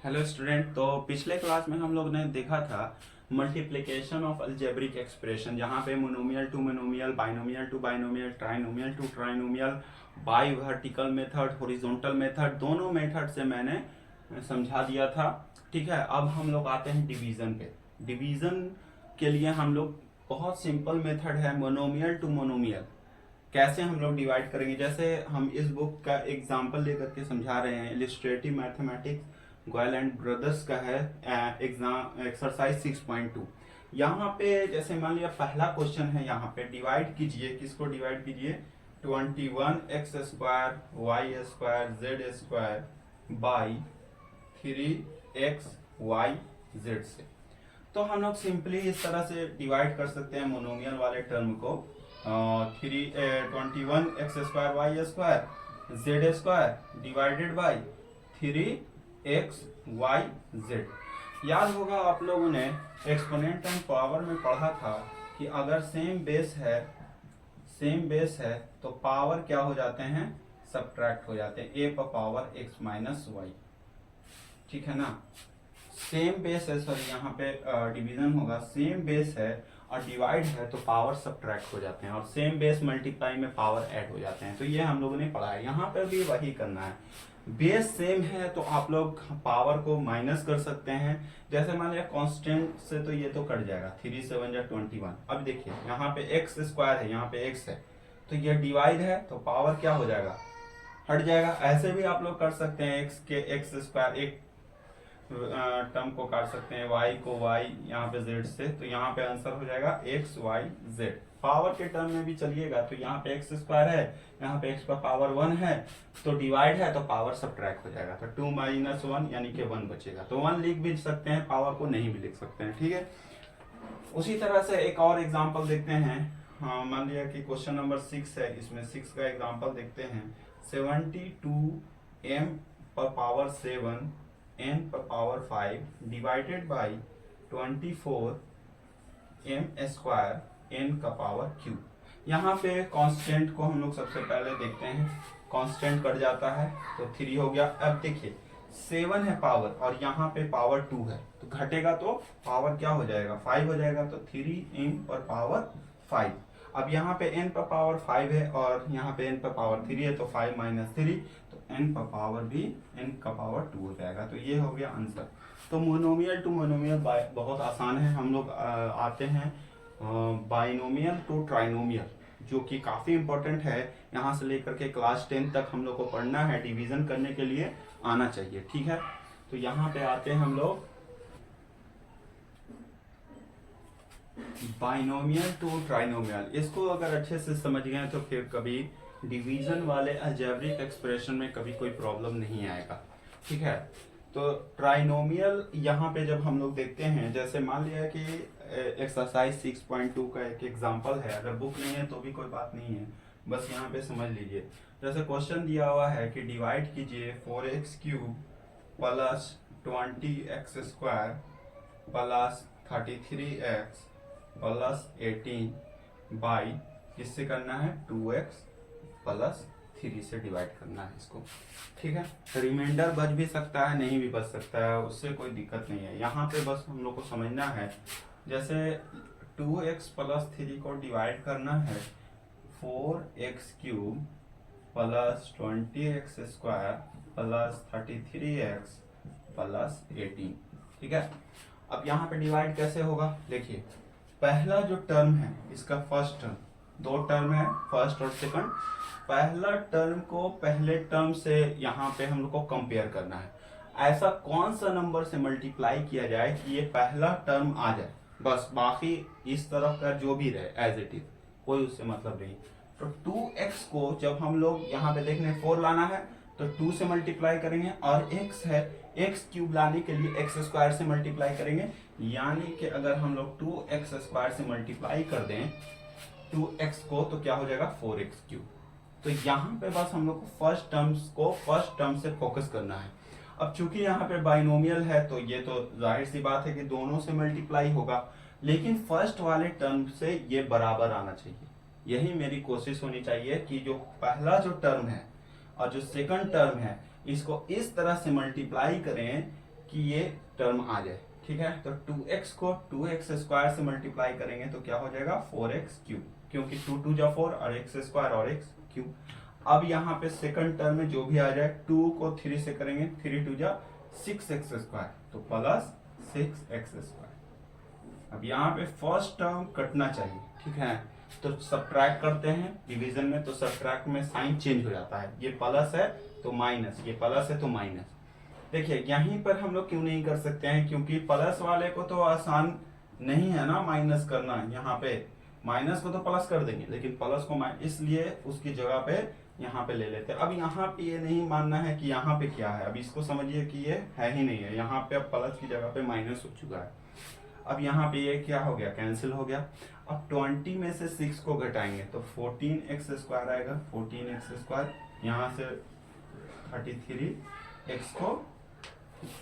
Hello student. तो पिछले class में हम लोग ने देखा था मल्टीप्लिकेशन ऑफ अलजेब्रिक एक्सप्रेशन, जहाँ पे monomial to monomial, binomial to binomial, trinomial to trinomial, by vertical method, horizontal method, दोनों मेथड से मैंने समझा दिया था। ठीक है, अब हम लोग आते हैं डिवीजन पे। डिवीजन के लिए हम लोग बहुत सिंपल मेथड है मोनोमियल टू मोनोमियल। कैसे हम लोग डिवाइड करेंगे, जैसे हम इस बुक का एग्जाम्पल लेकर के समझा रहे हैं, इलिस्ट्रेटिव मैथमेटिक्स गोयल एंड ब्रदर्स का है, एग्जाम एक्सरसाइज 6.2। यहाँ पे जैसे मान लिया पहला क्वेश्चन है, यहाँ पे डिवाइड कीजिए, किसको डिवाइड कीजिए, 21x² y² z² by 3xyz से। तो हम लोग सिंपली इस तरह से डिवाइड कर सकते हैं मोनोमियल वाले टर्म को। 21x² y² z² divided by 3xyz। याद होगा आप लोगों ने एक्सपोनेंट एंड पावर में पढ़ा था कि अगर सेम बेस है तो पावर क्या हो जाते हैं, सब्ट्रैक्ट हो जाते हैं, a पर पावर x माइनस वाई। ठीक है ना, सेम बेस है, सॉरी यहाँ पे डिवीजन होगा, सेम बेस है और डिवाइड है तो पावर सब्ट्रैक्ट हो जाते हैं, और सेम बेस मल्टीप्लाई में पावर ऐड हो जाते हैं। तो ये हम लोगों ने पढ़ा है, यहाँ पर भी वही करना है। बेस सेम है तो आप लोग पावर को माइनस कर सकते हैं। जैसे मान लिया कांस्टेंट से तो ये तो कट जाएगा, 3 7 जा 21। अब देखिए यहाँ पे x² है, यहाँ पे x है, तो ये डिवाइड है तो पावर क्या हो जाएगा, हट जाएगा। ऐसे भी आप लोग कर सकते हैं, x के x² एक टर्म को काट सकते हैं, y को y यहाँ पे z से, तो यहाँ पे आंसर हो जाएगा x y z। पावर के टर्म में भी चलिएगा तो यहाँ पे x² है, यहाँ पे x पर पावर 1 है, तो डिवाइड है तो पावर सब्ट्रैक्ट हो जाएगा, तो 2 माइनस 1 यानी कि 1 बचेगा। तो 1 लिख भी सकते हैं, पावर को नहीं भी लिख सकते हैं। ठीक है, उसी तरह से एक और एग्जाम्पल देखते हैं। हाँ, मान लिया कि क्वेश्चन नंबर 6 है, इसमें 6 का एग्जाम्पल देखते हैं। 72 m पर पावर 7 n पर power 5 divided by 24 m² n का पावर q। यहाँ पे कांस्टेंट को हम लोग सबसे पहले देखते हैं, कांस्टेंट कट जाता है तो 3 हो गया। अब देखिए 7 है पावर और यहाँ पे पावर 2 है, तो घटेगा तो पावर क्या हो जाएगा, 5 हो जाएगा, तो 3m पर पावर 5। अब यहाँ पे n पर पावर 5 है और यहाँ पे n पर पावर 3 है, तो 5 माइनस 3, तो n पर पावर भी n का पावर 2 हो जाएगा। तो ये हो गया आंसर। तो मोनोमियल टू मोनोमियल बहुत आसान है। हम लोग आते हैं बाइनोमियल टू ट्राइनोमियल, जो कि काफी इंपॉर्टेंट है। यहाँ से लेकर के क्लास 10 तक हम लोग को पढ़ना है, डिवीजन करने के लिए आना चाहिए। ठीक है, तो यहाँ पे आते हैं हम लोग बाइनोमियल टू ट्राइनोमियल। इसको अगर अच्छे से समझ गए तो फिर कभी डिवीजन वाले अलजेब्रिक एक्सप्रेशन में कभी कोई प्रॉब्लम नहीं आएगा। ठीक है, तो ट्राइनोमियल यहाँ पे जब हम लोग देखते हैं, जैसे मान लिया कि एक्सरसाइज 6.2 का एक एग्जांपल है, अगर बुक नहीं है तो भी कोई बात नहीं है, बस यहाँ पे समझ लीजिए। जैसे क्वेश्चन दिया हुआ है कि डिवाइड कीजिए 4x³ plus 20x² plus 33x plus 18 by, किससे करना है, 2x प्लस 3 से डिवाइड करना है इसको। ठीक है, रिमाइंडर बच भी सकता है, नहीं भी बच सकता है, उससे कोई दिक्कत नहीं है। यहाँ पे बस हम लोग को समझना है, जैसे 2x प्लस 3 को डिवाइड करना है 4x³ plus 20x² plus 33x plus 18। ठीक है, अब यहाँ पे डिवाइड कैसे होगा, देखिए पहला जो टर्म है इसका फर्स्ट टर्म, दो टर्म है फर्स्ट और सेकंड, पहला टर्म को पहले टर्म से यहाँ पे हम लोग को कंपेयर करना है। ऐसा कौन सा नंबर से मल्टीप्लाई किया जाए कि ये पहला टर्म आ जाए, बस बाकी इस तरफ का जो भी रहे एज इट इज, कोई उससे मतलब नहीं। तो 2x को जब हम लोग यहाँ पे देखने 4 लाना है तो 2 से मल्टीप्लाई करेंगे, और x है x³ लाने के लिए x² से मल्टीप्लाई करेंगे, यानी कि अगर हम लोग 2x² से मल्टीप्लाई कर दें 2x को तो क्या हो जाएगा 4x³। तो यहाँ पे बस हम लोग को फर्स्ट टर्म से फोकस करना है। अब चूंकि यहाँ पे बाइनोमियल है तो ये तो जाहिर सी बात है कि दोनों से मल्टीप्लाई होगा, लेकिन फर्स्ट वाले टर्म से ये बराबर आना चाहिए। यही मेरी कोशिश होनी चाहिए कि जो पहला जो टर्म है और जो सेकंड टर्म है इसको इस तरह से मल्टीप्लाई करें कि ये टर्म आ जाए, ठीक है। तो 2x को 2x स्क्वायर से मल्टीप्लाई करेंगे तो क्या हो जाएगा 4x क्यूब, क्योंकि 2 2 जा 4 और x स्क्वायर और x क्यूब। अब यहाँ पे सेकंड टर्म में जो भी आ जाए 2 को 3 से करेंगे, 3 2 जा 6x स्क्वायर, तो प्लस 6x स्क्वायर। अब यहाँ पे फर्स्ट टर्म कटना चाहिए, ठीक है। तो सब्ट्रैक्ट करते हैं डिवीजन में, तो सब्ट्रैक्ट में साइन चेंज हो जाता है, ये प्लस है तो माइनस, ये प्लस है तो माइनस। देखिए यहीं पर हम लोग क्यों नहीं कर सकते हैं, क्योंकि प्लस वाले को तो आसान नहीं है ना माइनस करना, यहाँ पे माइनस को तो प्लस कर देंगे लेकिन प्लस को माइनस, इसलिए उसकी जगह पे यहाँ पे ले लेते हैं। अब यहाँ पे ये नहीं मानना है कि यहाँ पे क्या है, अब इसको समझिए कि ये है ही नहीं है, यहाँ पे अब प्लस की जगह पे माइनस हो चुका है। अब यहाँ पे ये क्या हो गया, कैंसिल हो गया। अब 20 में से 6 को घटाएंगे तो 14x स्क्वायर आएगा, 14x स्क्वायर, यहाँ से 33x को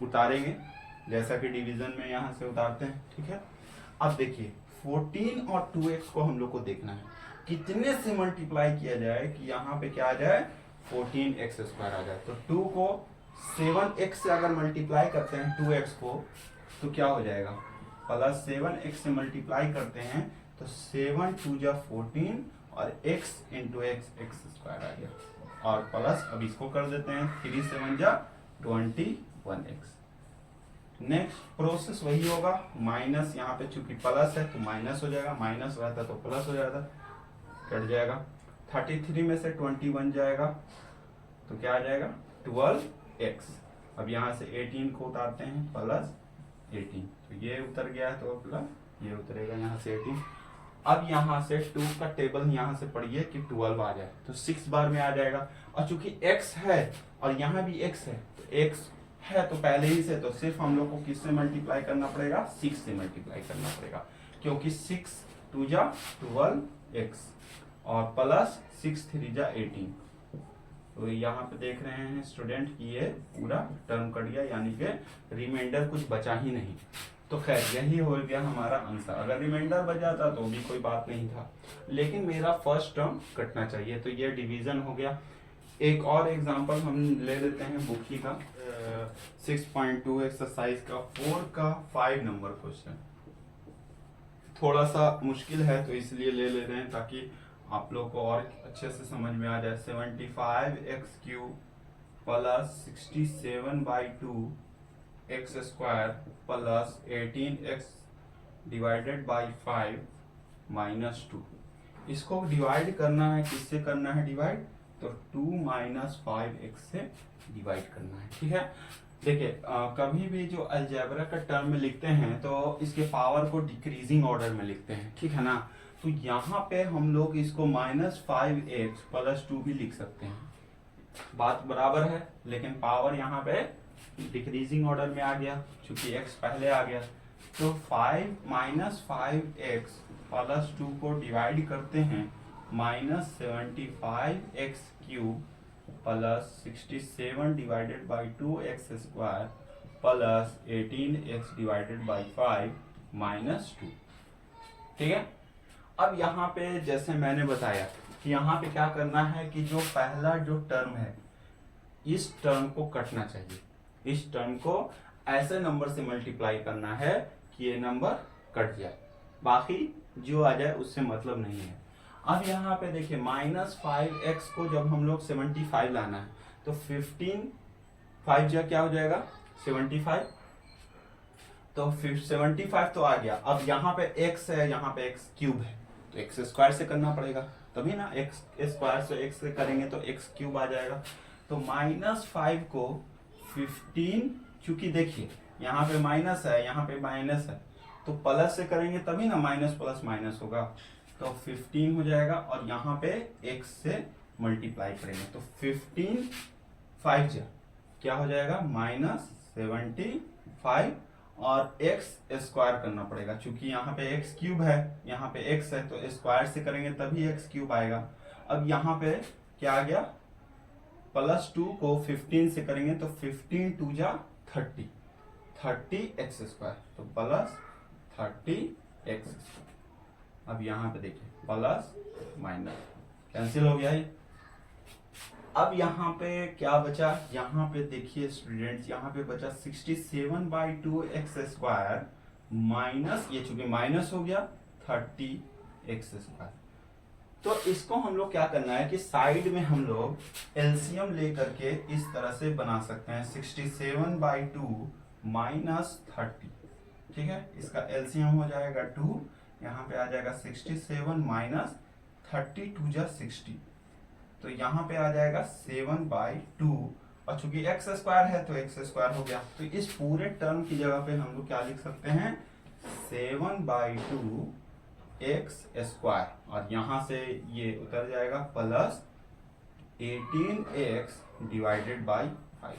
उतारेंगे जैसा कि डिवीजन में यहाँ से उतारते हैं, ठीक है। अब देखिए 14 और 2x को हम लोग को देखना है कितने से मल्टीप्लाई किया जाए कि यहाँ पे क्या आ जाए 14x स्क्वायर आ जाए। तो 2 को 7x से अगर मल्टीप्लाई करते हैं 2x को तो क्या हो जाएगा, प्लस 7x से मल्टीप्लाई करते हैं तो 7 2 जा 14 और x इंटू x स्क्वायर आ गया, और प्लस अब इसको कर देते हैं 3 7 जा 21x। नेक्स्ट प्रोसेस वही होगा, माइनस यहाँ पे चूंकि प्लस है तो माइनस हो जाएगा, माइनस रहता तो प्लस हो जाता, कट जाएगा। 33 में से 21 जाएगा तो क्या आ जाएगा 12x। अब यहाँ से 18 को उतारते हैं, प्लस 18, तो ये उतर गया है तो प्लस ये उतरेगा यहाँ से 18। अब यहाँ से 2 का टेबल यहाँ से पढ़िए कि 12 आ जाए तो 6 बार में आ जाएगा, और चूंकि x है और यहाँ भी x है तो x है तो पहले ही से, तो सिर्फ हम लोग को किससे मल्टीप्लाई करना पड़ेगा 6 से मल्टीप्लाई करना पड़ेगा, क्योंकि 6 2 जा 12x और प्लस 6 3 जा 18। तो यहाँ पे देख रहे हैं स्टूडेंट कि ये पूरा टर्म कट गया, यानी कि रिमाइंडर कुछ बचा ही नहीं। तो खैर यही हो गया हमारा आंसर, अगर रिमाइंडर बच जाता तो भी कोई बात नहीं था, लेकिन मेरा फर्स्ट टर्म कटना चाहिए, तो ये डिवीजन हो गया। एक और एग्जांपल हम ले लेते हैं बुक ही का 6.2 एक्सरसाइज का 4 का 5 नंबर क्वेश्चन। थोड़ा सा मुश्किल है तो इसलिए ले रहे हैं ताकि आप लोग को और अच्छे से समझ में आ जाए। 75x cube plus 67/2 x square plus 18x divided by 5 minus 2। इसको डिवाइड करना है, किससे करना है डिवाइड, तो 2 माइनस 5x से डिवाइड करना है, ठीक है। देखिए कभी भी जो अलजेब्रा का टर्म में लिखते हैं तो इसके पावर को डिक्रीजिंग ऑर्डर में लिखते हैं, ठीक है ना। तो यहाँ पे हम लोग इसको -5x प्लस 2 भी लिख सकते हैं, बात बराबर है, लेकिन पावर यहाँ पे डिक्रीजिंग ऑर्डर में आ गया क्योंकि x पहले आ गया। तो 5 प्लस 2 को डिवाइड करते हैं -75x cube plus 67 divided by 2x square plus 18x divided by 5 minus 2, ठीक है। अब यहाँ पे जैसे मैंने बताया कि यहाँ पे क्या करना है कि जो पहला जो टर्म है इस टर्म को कटना चाहिए, इस टर्म को ऐसे नंबर से मल्टीप्लाई करना है कि ये नंबर कट जाए, बाकी जो आ जाए उससे मतलब नहीं है। अब यहाँ पे देखिए -5x को जब हम लोग 75 लाना है तो 15 5 जा क्या हो जाएगा 75, तो 75 तो आ गया। अब यहाँ पे x है, यहाँ पे x क्यूब है तो x स्क्वायर से करना पड़ेगा तभी ना, x स्क्वायर से x से करेंगे तो x क्यूब आ जाएगा। तो -5 को 15, चूंकि देखिए यहाँ पे माइनस है यहाँ पे माइनस है तो प्लस से करेंगे तभी ना, माइनस प्लस माइनस होगा, तो 15 हो जाएगा, और यहाँ पे x से मल्टीप्लाई करेंगे तो 15 5 जा क्या हो जाएगा -75, और x स्क्वायर करना पड़ेगा चूंकि यहाँ पे x क्यूब है यहाँ पे x है तो स्क्वायर से करेंगे तभी x क्यूब आएगा। अब यहाँ पे क्या आ गया, प्लस 2 को 15 से करेंगे तो 15 2 जा 30x स्क्वायर, तो प्लस 30x स्क्वायर। अब यहाँ पे देखिए प्लस माइनस कैंसिल हो गया ये, अब यहाँ पे क्या बचा, यहाँ पे देखिए स्टूडेंट्स, यहाँ पे बचा 67/2 x² माइनस, ये चूंकि माइनस हो गया 30x²। तो इसको हम लोग क्या करना है कि साइड में हम लोग एलसीएम लेकर के इस तरह से बना सकते हैं 67/2 माइनस 30, ठीक है। इसका एलसीएम हो जाएगा 2, यहाँ पे आ जाएगा 67 माइनस 30 2 जा 60, तो यहाँ पे आ जाएगा 7/2, और चूंकि x² है तो x² हो गया। तो इस पूरे टर्म की जगह पे हम लोग क्या लिख सकते हैं 7/2 x², और यहां से ये उतर जाएगा प्लस 18x डिवाइडेड बाई 5।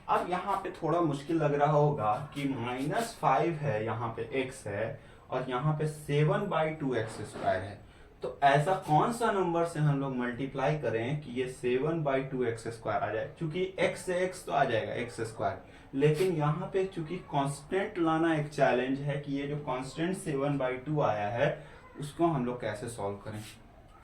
अब यहाँ पे थोड़ा मुश्किल लग रहा होगा कि -5 है, यहाँ पे x है, और यहाँ पे 7/2 x² है। तो ऐसा कौन सा नंबर से हम लोग मल्टीप्लाई करें कि ये 7/2 x² आ जाए। चूंकि x से x तो आ जाएगा x², लेकिन यहाँ पे चूंकि कांस्टेंट लाना एक चैलेंज है कि ये जो कांस्टेंट 7/2 आया है उसको हम लोग कैसे सॉल्व करें।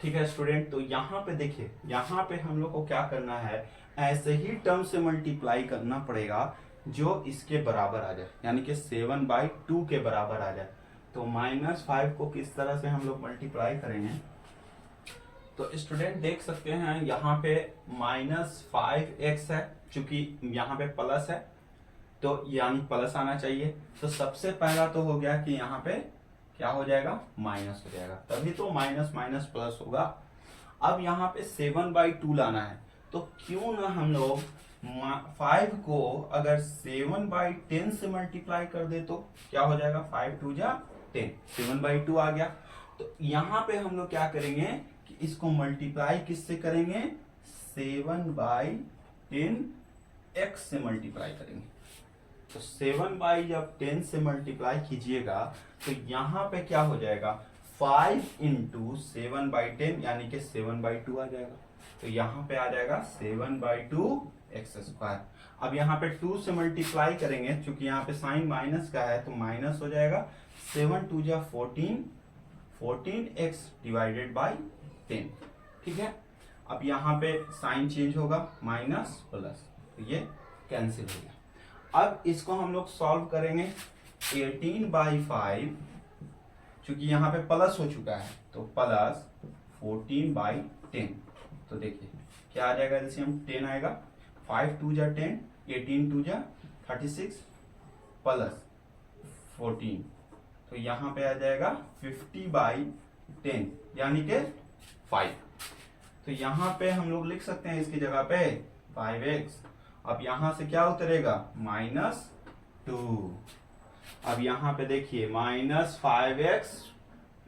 ठीक है स्टूडेंट, तो यहाँ पे देखिए, यहाँ पे हम लोग को क्या करना है, ऐसे ही टर्म से मल्टीप्लाई करना पड़ेगा जो इसके बराबर आ जाए, यानी कि 7/2 के बराबर आ जाए। तो -5 को किस तरह से हम लोग मल्टीप्लाई करेंगे, तो स्टूडेंट देख सकते हैं यहाँ पे -5x है, चूंकि यहाँ पे प्लस है तो यानी प्लस आना चाहिए। तो सबसे पहला तो हो गया कि यहाँ पे क्या हो जाएगा, माइनस हो जाएगा, तभी तो माइनस माइनस प्लस होगा। अब यहाँ पे 7/2 लाना है, तो क्यों ना हम लोग 5 को अगर 7/10 से मल्टीप्लाई कर दे तो क्या हो जाएगा, 5 2 जा 10, 7/2 आ गया। तो यहाँ पे हम लोग क्या करेंगे कि इसको मल्टीप्लाई किससे करेंगे, 7/10 x से मल्टीप्लाई करेंगे। तो 7/10 से मल्टीप्लाई कीजिएगा तो यहाँ पे क्या हो जाएगा, 5 × 7/10 यानी कि 7/2 आ जाएगा। तो यहाँ पे आ जाएगा 7/2 x²। अब यहाँ पे 2 से मल्टीप्लाई करेंगे, चूंकि यहाँ पे साइन माइनस का है तो माइनस हो जाएगा, 7 2 जा 14, 14x डिवाइडेड बाई 10, ठीक है। अब यहाँ पे साइन चेंज होगा, माइनस प्लस, तो ये कैंसिल हो गया। अब इसको हम लोग सॉल्व करेंगे 18/5, चूंकि यहाँ पे प्लस हो चुका है तो प्लस 14/10। तो देखिए क्या आ जाएगा, एलसीएम 10 आएगा, 5 2 जा 10, 18 2 जा 36 प्लस 14, तो यहाँ पे आ जाएगा 50/10 यानी कि 5। तो यहाँ पे हम लोग लिख सकते हैं इसकी जगह पे 5x। अब यहां से क्या उतरेगा, -2। अब यहाँ पे देखिए -5x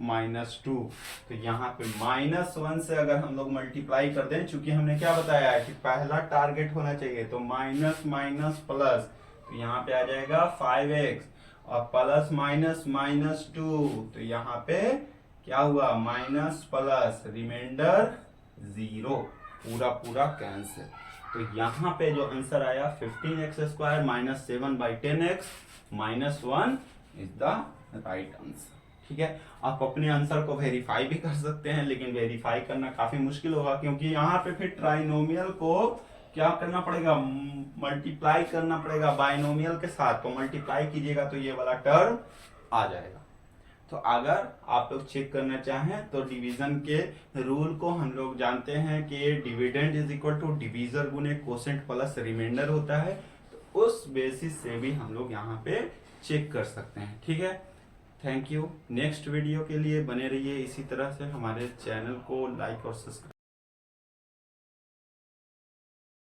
-2, तो यहाँ पे -1 से अगर हम लोग मल्टीप्लाई कर दें, चूंकि हमने क्या बताया है कि पहला टारगेट होना चाहिए, तो माइनस माइनस प्लस, तो यहाँ पे आ जाएगा 5x, और प्लस माइनस -2, तो यहाँ पे क्या हुआ, माइनस प्लस, रिमाइंडर 0, पूरा पूरा कैंसिल। तो यहाँ पे जो आंसर आया 15x² minus 7/10x -1 is the right answer. ठीक है, आप अपने आंसर को वेरीफाई भी कर सकते हैं, लेकिन वेरीफाई करना काफी मुश्किल होगा, क्योंकि यहाँ पे फिर ट्राइनोमियल को क्या करना पड़ेगा, मल्टीप्लाई करना पड़ेगा बाइनोमियल के साथ। तो मल्टीप्लाई कीजिएगा तो ये वाला टर्म आ जाएगा। तो अगर आप लोग चेक करना चाहें तो डिवीजन के रूल को हम लोग जानते हैं कि dividend is equal to divisor गुने कोसेंट प्लस रिमाइंडर होता है। तो उस बेसिस से भी हम लोग यहाँ पे चेक कर सकते हैं। ठीक है, थैंक यू। नेक्स्ट वीडियो के लिए बने रहिए इसी तरह से, हमारे चैनल को लाइक और सब्सक्राइब